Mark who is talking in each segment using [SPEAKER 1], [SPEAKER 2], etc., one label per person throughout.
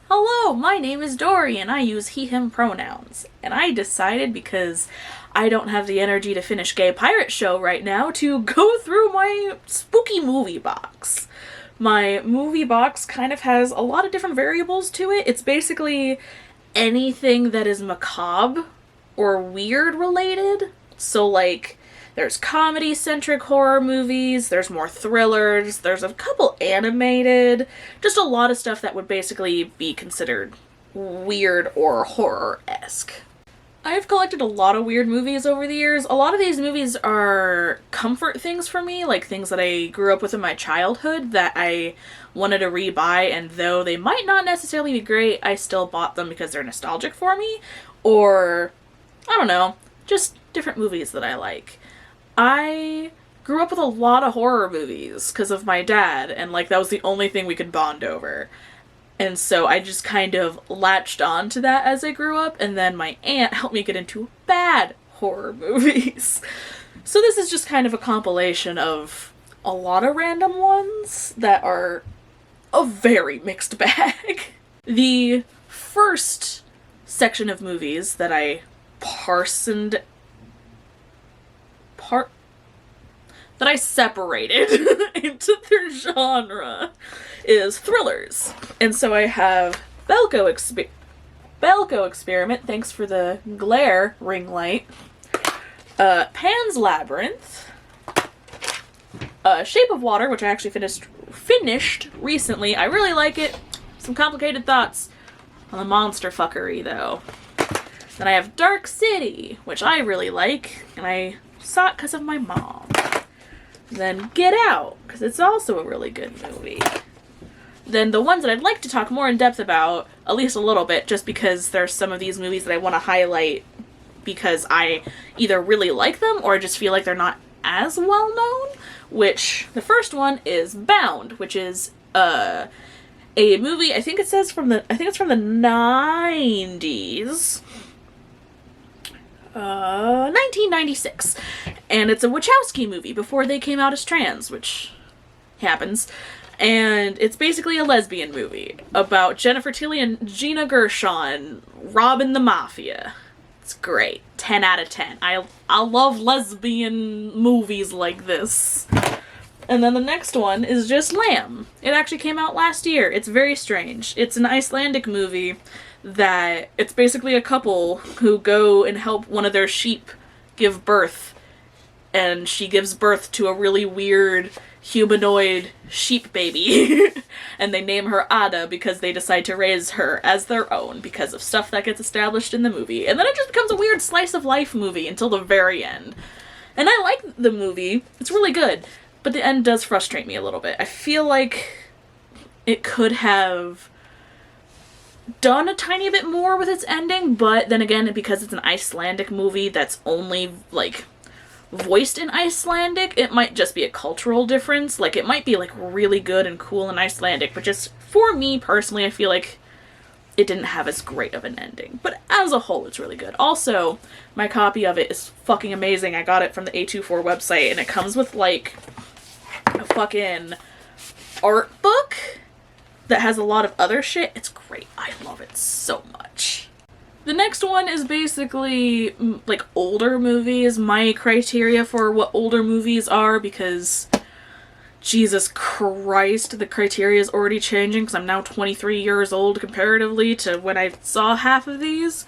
[SPEAKER 1] Hello, my name is Dory and I use he, him pronouns. And I decided, because I don't have the energy to finish Gay Pirate Show right now, to go through my spooky movie box. My movie box kind of has a lot of different variables to it. It's basically anything that is macabre or weird related. So like, there's comedy-centric horror movies, there's more thrillers, there's a couple animated, just a lot of stuff that would basically be considered weird or horror-esque. I've collected a lot of weird movies over the years. A lot of these movies are comfort things for me, like things that I grew up with in my childhood that I wanted to rebuy, and though they might not necessarily be great, I still bought them because they're nostalgic for me, or, I don't know, just different movies that I like. I grew up with a lot of horror movies because of my dad, and like that was the only thing we could bond over. And so I just kind of latched on to that as I grew up, and then my aunt helped me get into bad horror movies. So this is just kind of a compilation of a lot of random ones that are a very mixed bag. The first section of movies that I separated into their genre is thrillers. And so I have Belko Experiment, thanks for the glare ring light, Pan's Labyrinth, Shape of Water, which I actually finished recently. I really like it. Some complicated thoughts on the monster fuckery, though. Then I have Dark City, which I really like, and I saw it because of my mom. Then Get Out, because it's also a really good movie. Then the ones that I'd like to talk more in depth about, at least a little bit, just because there's some of these movies that I want to highlight because I either really like them or I just feel like they're not as well known, which the first one is Bound, which is a movie, I think it's from the 90s. 1996. And it's a Wachowski movie before they came out as trans, which happens. And it's basically a lesbian movie about Jennifer Tilly and Gina Gershon robbing the mafia. It's great. 10 out of 10. I love lesbian movies like this. And then the next one is just Lamb. It actually came out last year. It's very strange. It's an Icelandic movie that it's basically a couple who go and help one of their sheep give birth. And she gives birth to a really weird humanoid sheep baby. And they name her Ada because they decide to raise her as their own because of stuff that gets established in the movie. And then it just becomes a weird slice of life movie until the very end. And I like the movie. It's really good. But the end does frustrate me a little bit. I feel like it could have done a tiny bit more with its ending, but then again, because it's an Icelandic movie that's only, like, voiced in Icelandic, it might just be a cultural difference. Like, it might be, like, really good and cool in Icelandic, but just, for me personally, I feel like it didn't have as great of an ending. But as a whole, it's really good. Also, my copy of it is fucking amazing. I got it from the A24 website, and it comes with, like, a fucking art book that has a lot of other shit. It's great. I love it so much. The next one is basically, like, older movies. My criteria for what older movies are, because Jesus Christ, the criteria is already changing because I'm now 23 years old comparatively to when I saw half of these.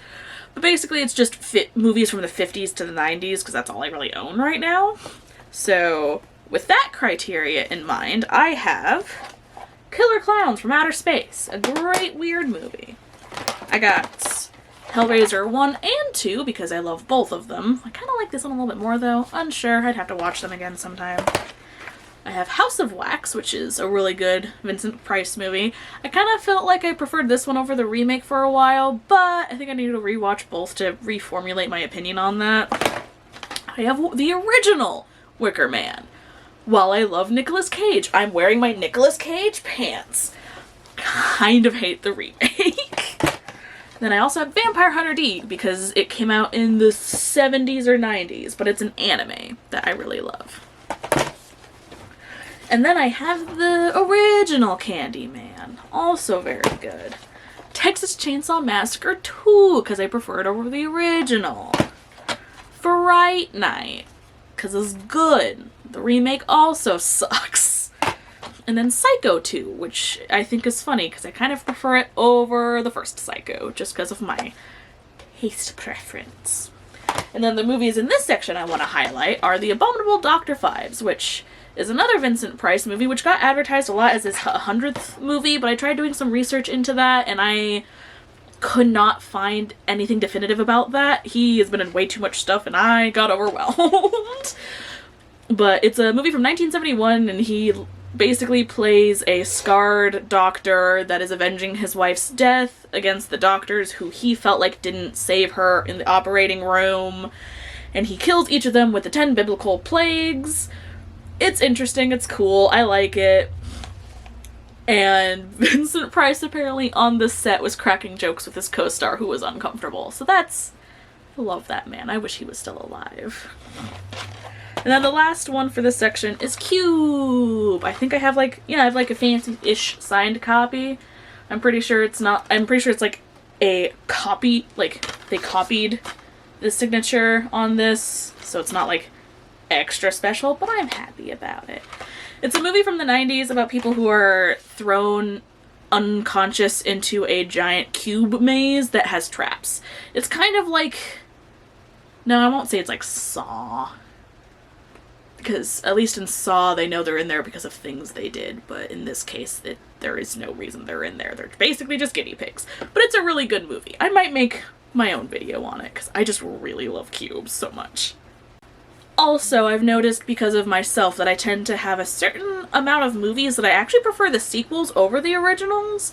[SPEAKER 1] But basically it's just movies from the 50s to the 90s because that's all I really own right now. So with that criteria in mind, I have Killer Clowns from Outer Space, a great weird movie. I got Hellraiser 1 and 2 because I love both of them. I kind of like this one a little bit more though. Unsure, I'd have to watch them again sometime. I have House of Wax, which is a really good Vincent Price movie. I kind of felt like I preferred this one over the remake for a while, but I think I need to rewatch both to reformulate my opinion on that. I have the original Wicker Man. While I love Nicolas Cage, I'm wearing my Nicolas Cage pants. Kind of hate the remake. Then I also have Vampire Hunter D because it came out in the 70s or 90s, but it's an anime that I really love. And then I have the original Candyman, also very good. Texas Chainsaw Massacre 2, because I prefer it over the original. Fright Night, because it's good. The remake also sucks. And then Psycho 2, which I think is funny, because I kind of prefer it over the first Psycho, just because of my taste preference. And then the movies in this section I want to highlight are The Abominable Dr. Phibes, which is another Vincent Price movie, which got advertised a lot as his 100th movie, but I tried doing some research into that, and I could not find anything definitive about that. He has been in way too much stuff, and I got overwhelmed. But it's a movie from 1971, and he basically plays a scarred doctor that is avenging his wife's death against the doctors who he felt like didn't save her in the operating room, and he kills each of them with the 10 biblical plagues. It's interesting, it's cool, I like it. And Vincent Price apparently on this set was cracking jokes with his co-star who was uncomfortable. So that's... I love that man. I wish he was still alive. And then the last one for this section is Cube. I think I have like, yeah, I have like a fancy-ish signed copy. I'm pretty sure it's like a copy, like they copied the signature on this. So it's not like extra special, but I'm happy about it. It's a movie from the 90s about people who are thrown unconscious into a giant cube maze that has traps. It's kind of like... No, I won't say it's like Saw. Because at least in Saw, they know they're in there because of things they did. But in this case, there is no reason they're in there. They're basically just guinea pigs. But it's a really good movie. I might make my own video on it because I just really love cubes so much. Also, I've noticed because of myself that I tend to have a certain amount of movies that I actually prefer the sequels over the originals,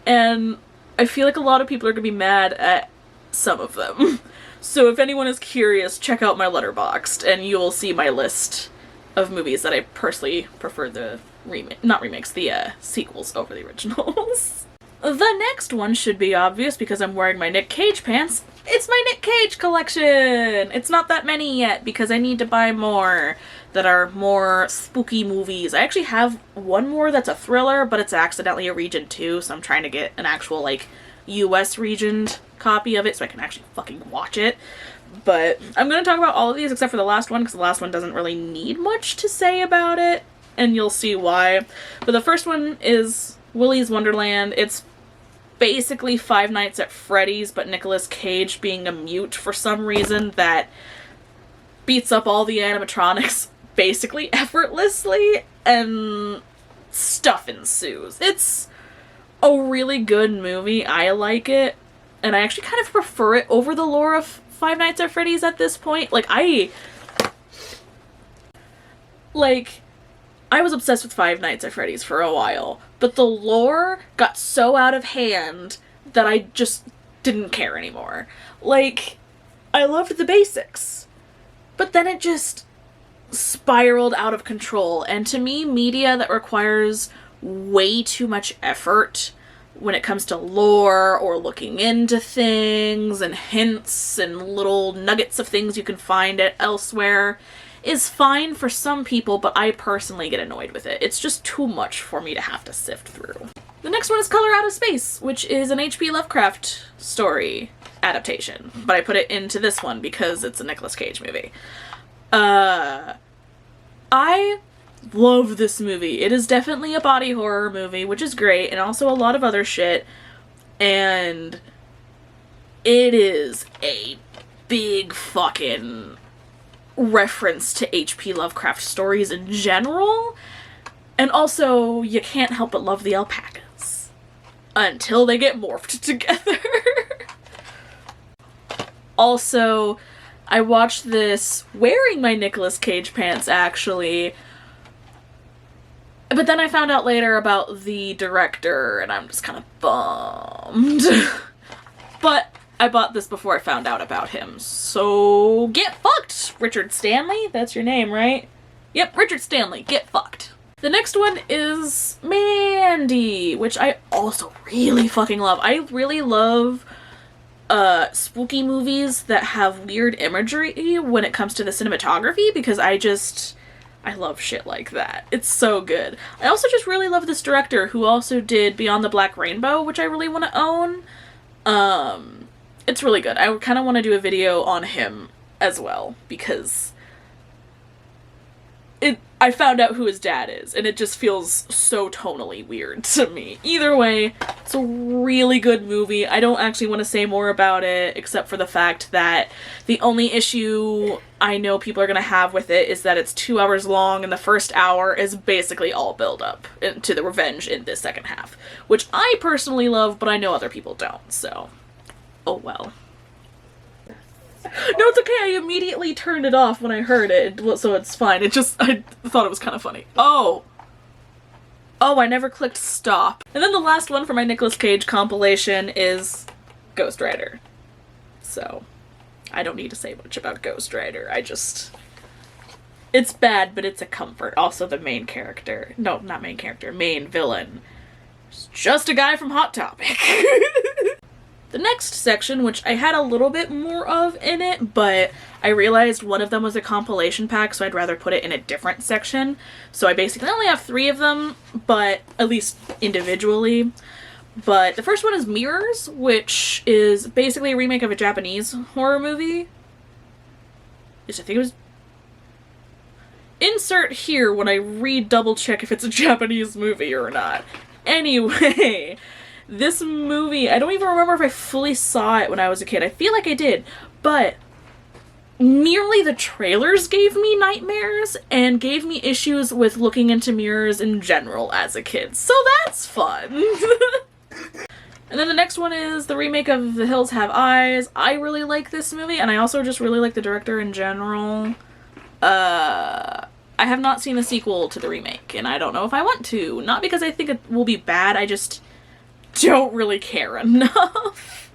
[SPEAKER 1] and I feel like a lot of people are going to be mad at some of them. So if anyone is curious, check out my Letterboxd, and you will see my list of movies that I personally prefer the sequels over the originals. The next one should be obvious because I'm wearing my Nick Cage pants. It's my Nick Cage collection! It's not that many yet because I need to buy more that are more spooky movies. I actually have one more that's a thriller, but it's accidentally a region 2, so I'm trying to get an actual, like, US regioned copy of it so I can actually fucking watch it. But I'm going to talk about all of these except for the last one because the last one doesn't really need much to say about it, and you'll see why. But the first one is Willys Wonderland. It's basically Five Nights at Freddy's, but Nicolas Cage being a mute for some reason that beats up all the animatronics basically effortlessly, and stuff ensues. It's a really good movie. I like it, and I actually kind of prefer it over the lore of Five Nights at Freddy's at this point. I was obsessed with Five Nights at Freddy's for a while, but the lore got so out of hand that I just didn't care anymore. I loved the basics, but then it just spiraled out of control, and to me, media that requires way too much effort when it comes to lore or looking into things and hints and little nuggets of things you can find elsewhere is fine for some people, but I personally get annoyed with it. It's just too much for me to have to sift through. The next one is Color Out of Space, which is an H.P. Lovecraft story adaptation, but I put it into this one because it's a Nicolas Cage movie. I love this movie. It is definitely a body horror movie, which is great, and also a lot of other shit, and it is a big fucking reference to H.P. Lovecraft stories in general, and also you can't help but love the alpacas until they get morphed together. Also, I watched this wearing my Nicolas Cage pants, actually, but then I found out later about the director, and I'm just kind of bummed. But I bought this before I found out about him, so get fucked, Richard Stanley? That's your name, right? Yep, Richard Stanley, get fucked. The next one is Mandy, which I also really fucking love. I really love spooky movies that have weird imagery when it comes to the cinematography, because I love shit like that. It's so good. I also just really love this director who also did Beyond the Black Rainbow, which I really want to own. It's really good. I kind of want to do a video on him as well, because I found out who his dad is, and it just feels so tonally weird to me. Either way, it's a really good movie. I don't actually want to say more about it, except for the fact that the only issue I know people are going to have with it is that it's 2 hours long, and the first hour is basically all build up to the revenge in this second half, which I personally love, but I know other people don't, so oh well. No, it's okay, I immediately turned it off when I heard it, so it's fine. It just, I thought it was kind of funny. Oh, I never clicked stop. And then the last one for my Nicolas Cage compilation is Ghost Rider. So, I don't need to say much about Ghost Rider. It's bad, but it's a comfort. Also, the main character, no, not main character, main villain, is just a guy from Hot Topic. The next section, which I had a little bit more of in it, but I realized one of them was a compilation pack, so I'd rather put it in a different section. So I basically only have 3 of them, but at least individually. But the first one is Mirrors, which is basically a remake of a Japanese horror movie. I think it was... Insert here when I double check if it's a Japanese movie or not. Anyway... This movie, I don't even remember if I fully saw it when I was a kid. I feel like I did, but merely the trailers gave me nightmares and gave me issues with looking into mirrors in general as a kid. So that's fun. And then the next one is the remake of The Hills Have Eyes. I really like this movie, and I also just really like the director in general. I have not seen the sequel to the remake, and I don't know if I want to. Not because I think it will be bad, I just don't really care enough.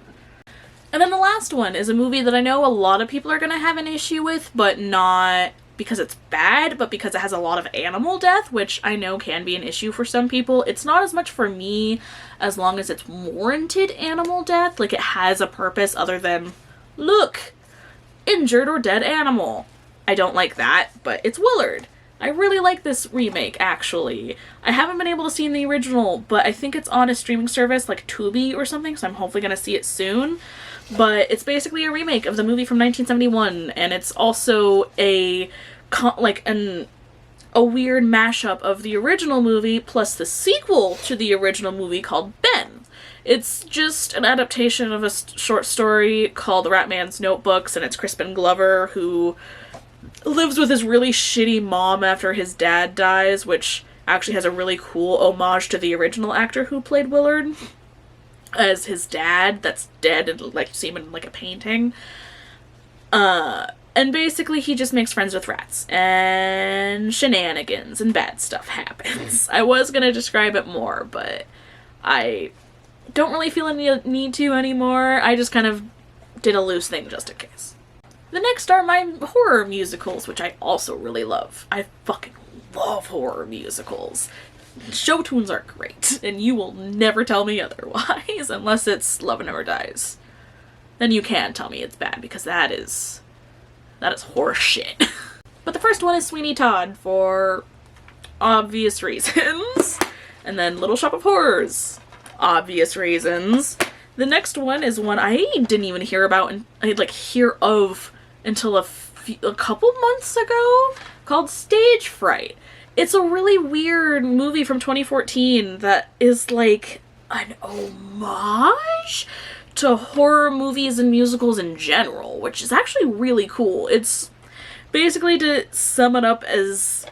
[SPEAKER 1] And then the last one is a movie that I know a lot of people are gonna have an issue with, but not because it's bad, but because it has a lot of animal death, which I know can be an issue for some people. It's not as much for me as long as it's warranted animal death, like it has a purpose other than, look, injured or dead animal. I don't like that, but it's Willard. I really like this remake, actually. I haven't been able to see the original, but I think it's on a streaming service like Tubi or something, so I'm hopefully going to see it soon. But it's basically a remake of the movie from 1971, and it's also a weird mashup of the original movie plus the sequel to the original movie called Ben. It's just an adaptation of a short story called The Ratman's Notebooks, and it's Crispin Glover, who lives with his really shitty mom after his dad dies, which actually has a really cool homage to the original actor who played Willard as his dad that's dead and like you see him in like a painting. And basically he just makes friends with rats and shenanigans and bad stuff happens. I was gonna describe it more, but I don't really feel any need to anymore. I just kind of did a loose thing just in case. The next are my horror musicals, which I also really love. I fucking love horror musicals. Show tunes are great, and you will never tell me otherwise, unless it's Love Never Dies. Then you can tell me it's bad, because that is horse shit. But the first one is Sweeney Todd, for obvious reasons. And then Little Shop of Horrors, obvious reasons. The next one is one I didn't even hear about, and I'd like hear of until a couple months ago, called Stage Fright. It's a really weird movie from 2014 that is like an homage to horror movies and musicals in general, which is actually really cool. It's basically, to sum it up as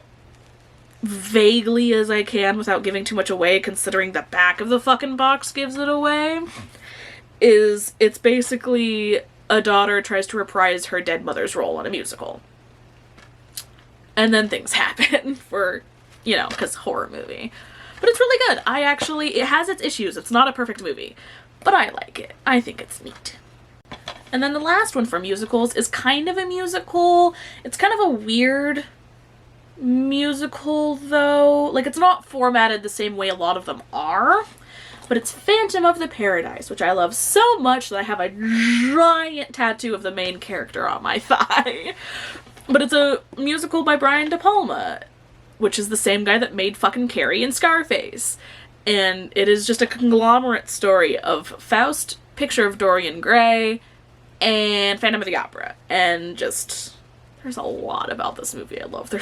[SPEAKER 1] vaguely as I can without giving too much away, considering the back of the fucking box gives it away, it's basically a daughter tries to reprise her dead mother's role in a musical. And then things happen for, because horror movie. But it's really good. It has its issues. It's not a perfect movie. But I like it. I think it's neat. And then the last one for musicals is kind of a musical. It's kind of a weird musical, though. Like, it's not formatted the same way a lot of them are. but it's Phantom of the Paradise, which I love so much that I have a giant tattoo of the main character on my thigh. But it's a musical by Brian De Palma, which is the same guy that made fucking Carrie and Scarface. And it is just a conglomerate story of Faust, Picture of Dorian Gray, and Phantom of the Opera. And just, there's a lot about this movie I love.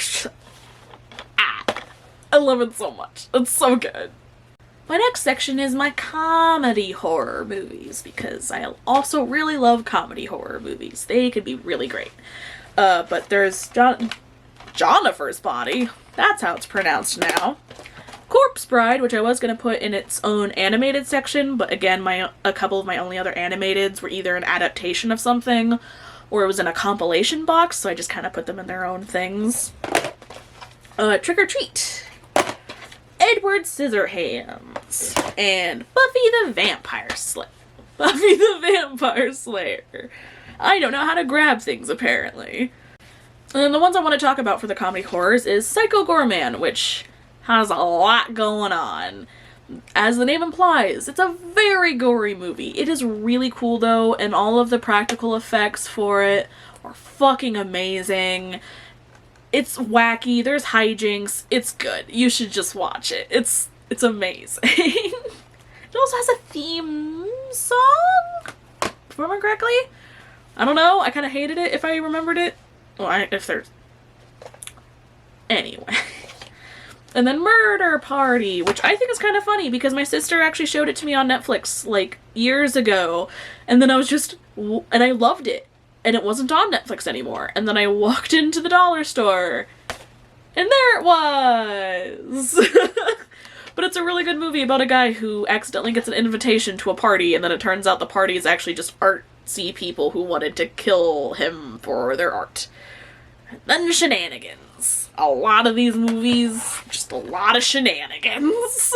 [SPEAKER 1] I love it so much. It's so good. My next section is my comedy horror movies, because I also really love comedy horror movies. They could be really great. But there's Jonnifer's Body. That's how it's pronounced now. Corpse Bride, which I was going to put in its own animated section, but again, a couple of my only other animateds were either an adaptation of something, or it was in a compilation box, so I just kind of put them in their own things. Trick or Treat. Edward Scissorhands. And Buffy the Vampire Slayer. Buffy the Vampire Slayer. I don't know how to grab things, apparently. And then the ones I want to talk about for the comedy horrors is Psycho Goreman, which has a lot going on. As the name implies, it's a very gory movie. It is really cool, though, and all of the practical effects for it are fucking amazing. It's wacky, there's hijinks, it's good. You should just watch it. It's amazing. It also has a theme song, if I remember correctly. I don't know, I kind of hated it if I remembered it. Well, Anyway. And then Murder Party, which I think is kind of funny because my sister actually showed it to me on Netflix, like, years ago. And then and I loved it. And it wasn't on Netflix anymore. And then I walked into the dollar store, and there it was! But it's a really good movie about a guy who accidentally gets an invitation to a party, and then it turns out the party is actually just artsy people who wanted to kill him for their art. And then shenanigans. A lot of these movies, just a lot of shenanigans.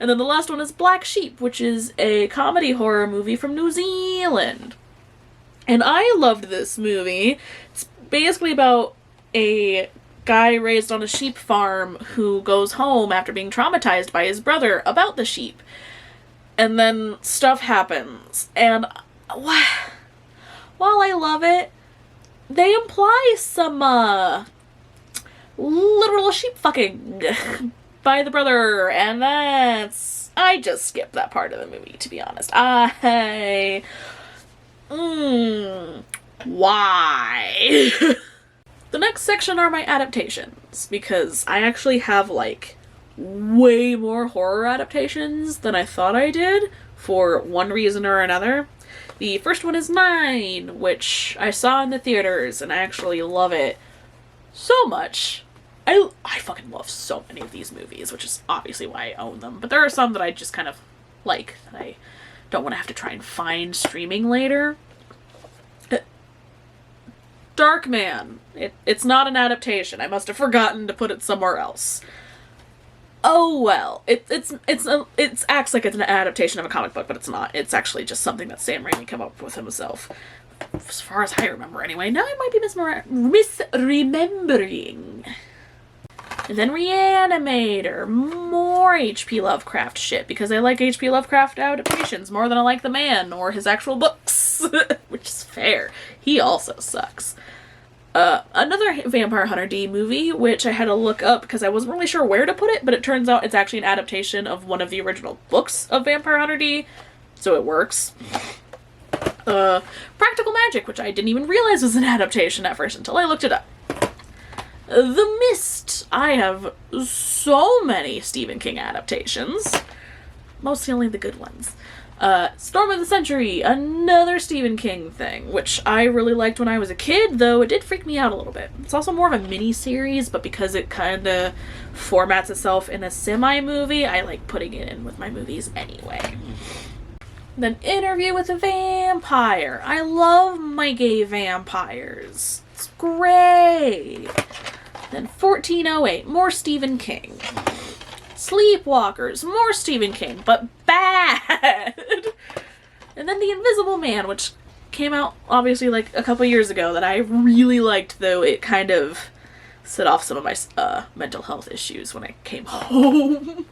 [SPEAKER 1] And then the last one is Black Sheep, which is a comedy horror movie from New Zealand. And I loved this movie. It's basically about a guy raised on a sheep farm who goes home after being traumatized by his brother about the sheep. And then stuff happens. And while I love it, they imply some, literal sheep fucking by the brother, and I just skipped that part of the movie, to be honest. Why? The next section are my adaptations, because I actually have, like, way more horror adaptations than I thought I did, for one reason or another. The first one is Nine, which I saw in the theaters, and I actually love it so much. I fucking love so many of these movies, which is obviously why I own them. But there are some that I just kind of like, that I don't want to have to try and find streaming later. Darkman. It's not an adaptation. I must have forgotten to put it somewhere else. Oh well. It acts like it's an adaptation of a comic book, but it's not. It's actually just something that Sam Raimi came up with himself. As far as I remember anyway. Now I might be misremembering. And then Reanimator. More H.P. Lovecraft shit, because I like H.P. Lovecraft adaptations more than I like the man or his actual books. Which is fair. He also sucks. Another Vampire Hunter D movie, which I had to look up because I wasn't really sure where to put it, but it turns out it's actually an adaptation of one of the original books of Vampire Hunter D, so it works. Practical Magic, which I didn't even realize was an adaptation at first until I looked it up. The Mist. I have so many Stephen King adaptations. Mostly only the good ones. Storm of the Century, another Stephen King thing, which I really liked when I was a kid, though it did freak me out a little bit. It's also more of a mini-series, but because it kind of formats itself in a semi-movie, I like putting it in with my movies anyway. Then Interview with a Vampire. I love my gay vampires. It's great. Then 1408, more Stephen King. Sleepwalkers, more Stephen King, but bad. And then The Invisible Man, which came out obviously like a couple years ago, that I really liked, though it kind of set off some of my mental health issues when I came home.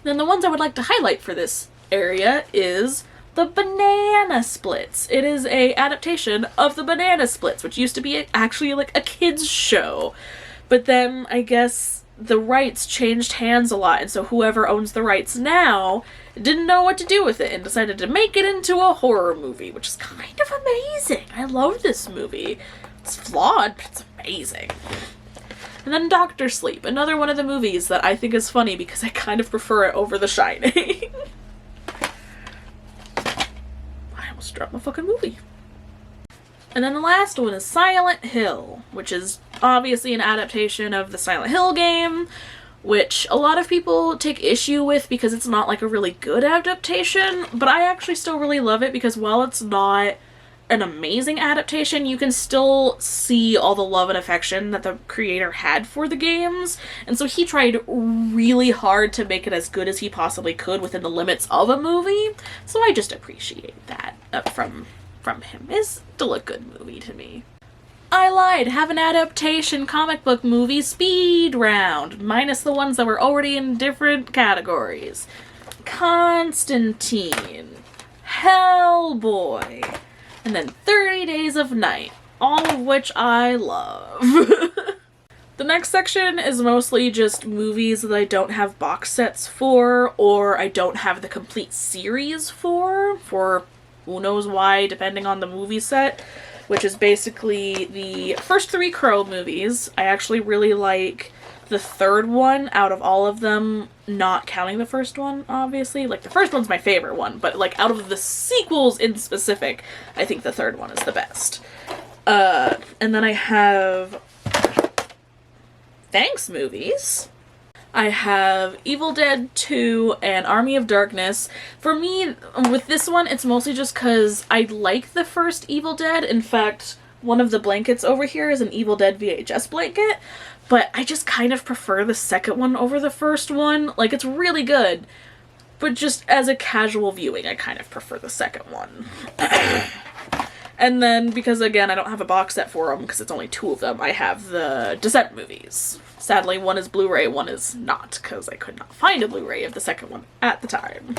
[SPEAKER 1] Then the ones I would like to highlight for this area is the Banana Splits. It is a adaptation of the Banana Splits, which used to be actually like a kids show. But then I guess the rights changed hands a lot, and so whoever owns the rights now didn't know what to do with it and decided to make it into a horror movie, which is kind of amazing. I love this movie. It's flawed, but it's amazing. And then Doctor Sleep, another one of the movies that I think is funny because I kind of prefer it over The Shining. I almost dropped my fucking movie. And then the last one is Silent Hill, which is obviously an adaptation of the Silent Hill game, which a lot of people take issue with because it's not like a really good adaptation, but I actually still really love it because while it's not an amazing adaptation, you can still see all the love and affection that the creator had for the games, and so he tried really hard to make it as good as he possibly could within the limits of a movie, so I just appreciate that from him. It's still a good movie to me. I lied. Have an adaptation comic book movie speed round, minus the ones that were already in different categories. Constantine, Hellboy, and then 30 Days of Night, all of which I love. The next section is mostly just movies that I don't have box sets for, or I don't have the complete series for who knows why, depending on the movie set, which is basically the first 3 Crow movies. I actually really like the third one out of all of them, not counting the first one, obviously. Like, the first one's my favorite one, but, like, out of the sequels in specific, I think the third one is the best. And then I have Thanks movies. I have Evil Dead 2 and Army of Darkness. For me, with this one, it's mostly just because I like the first Evil Dead. In fact, one of the blankets over here is an Evil Dead VHS blanket, but I just kind of prefer the second one over the first one. Like, it's really good, but just as a casual viewing, I kind of prefer the second one. And then, because again, I don't have a box set for them, because it's only 2 of them, I have the Descent movies. Sadly, one is Blu-ray, one is not, because I could not find a Blu-ray of the second one at the time.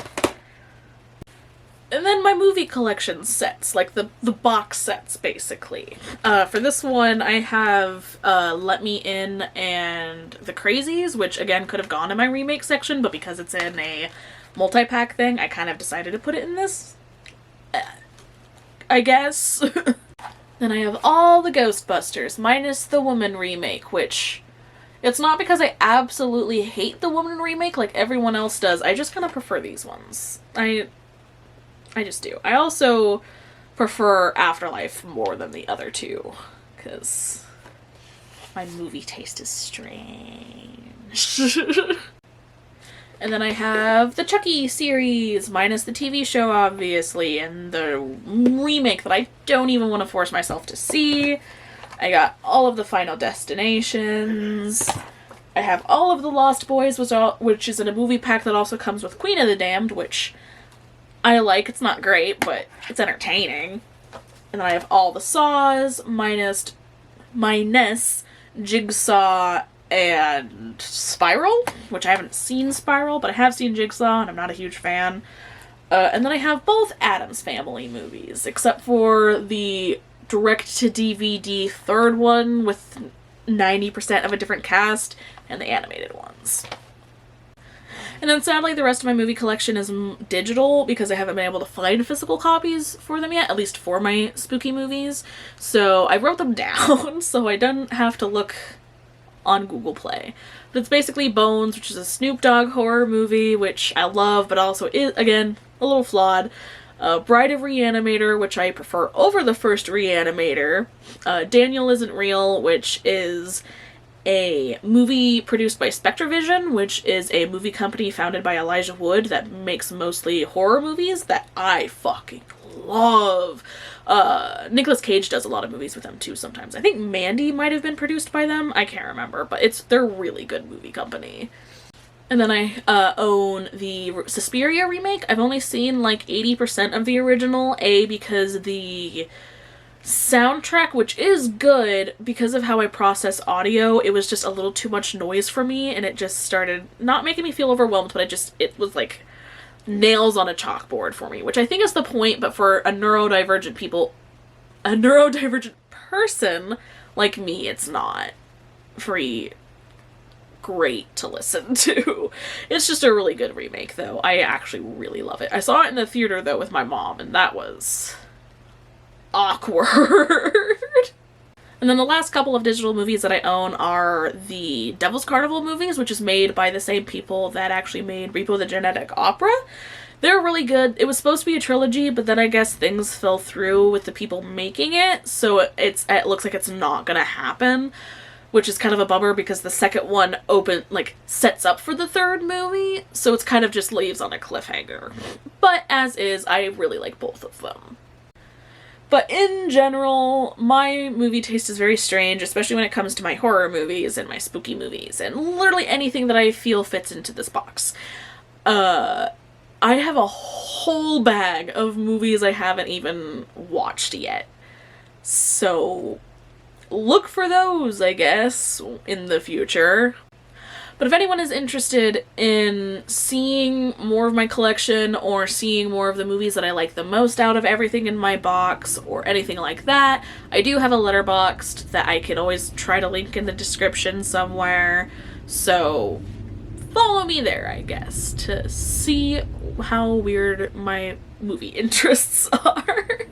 [SPEAKER 1] And then my movie collection sets, like the box sets, basically. For this one, I have Let Me In and The Crazies, which again could have gone in my remake section, but because it's in a multi-pack thing, I kind of decided to put it in this. I guess. Then I have all the Ghostbusters, minus the Woman remake, which... It's not because I absolutely hate the Woman remake like everyone else does. I just kind of prefer these ones. I just do. I also prefer Afterlife more than the other 2, because my movie taste is strange. And then I have the Chucky series, minus the TV show, obviously, and the remake that I don't even want to force myself to see. I got all of the Final Destinations. I have all of the Lost Boys, which is in a movie pack that also comes with Queen of the Damned, which I like. It's not great, but it's entertaining. And then I have all the Saws, minus Jigsaw and Spiral, which I haven't seen Spiral, but I have seen Jigsaw, and I'm not a huge fan. And then I have both Addams Family movies, except for the direct-to-DVD third one with 90% of a different cast, and the animated ones. And then sadly the rest of my movie collection is digital because I haven't been able to find physical copies for them yet, at least for my spooky movies. So I wrote them down so I don't have to look on Google Play. But it's basically Bones, which is a Snoop Dogg horror movie, which I love, but also is, again, a little flawed. Bride of Reanimator, which I prefer over the first Reanimator. Daniel Isn't Real, which is a movie produced by Spectrovision, which is a movie company founded by Elijah Wood that makes mostly horror movies that I fucking love. Nicolas Cage does a lot of movies with them too sometimes. I think Mandy might have been produced by them. I can't remember, but they're a really good movie company. And then I own the Suspiria remake. I've only seen like 80% of the original, because the soundtrack, which is good, because of how I process audio, it was just a little too much noise for me, and it just started not making me feel overwhelmed, but it was like nails on a chalkboard for me, which I think is the point, but for a neurodivergent person like me, it's not great to listen to. It's just a really good remake, though. I actually really love it. I saw it in the theater, though, with my mom, and that was awkward. And then the last couple of digital movies that I own are the Devil's Carnival movies, which is made by the same people that actually made Repo the Genetic Opera. They're really good. It was supposed to be a trilogy, but then I guess things fell through with the people making it, so it looks like it's not gonna happen, which is kind of a bummer because the second one sets up for the third movie, so it's kind of just leaves on a cliffhanger. But as is, I really like both of them. But in general, my movie taste is very strange, especially when it comes to my horror movies and my spooky movies, and literally anything that I feel fits into this box. I have a whole bag of movies I haven't even watched yet. So look for those, I guess, in the future. But if anyone is interested in seeing more of my collection or seeing more of the movies that I like the most out of everything in my box or anything like that, I do have a Letterboxd that I can always try to link in the description somewhere. So follow me there, I guess, to see how weird my movie interests are.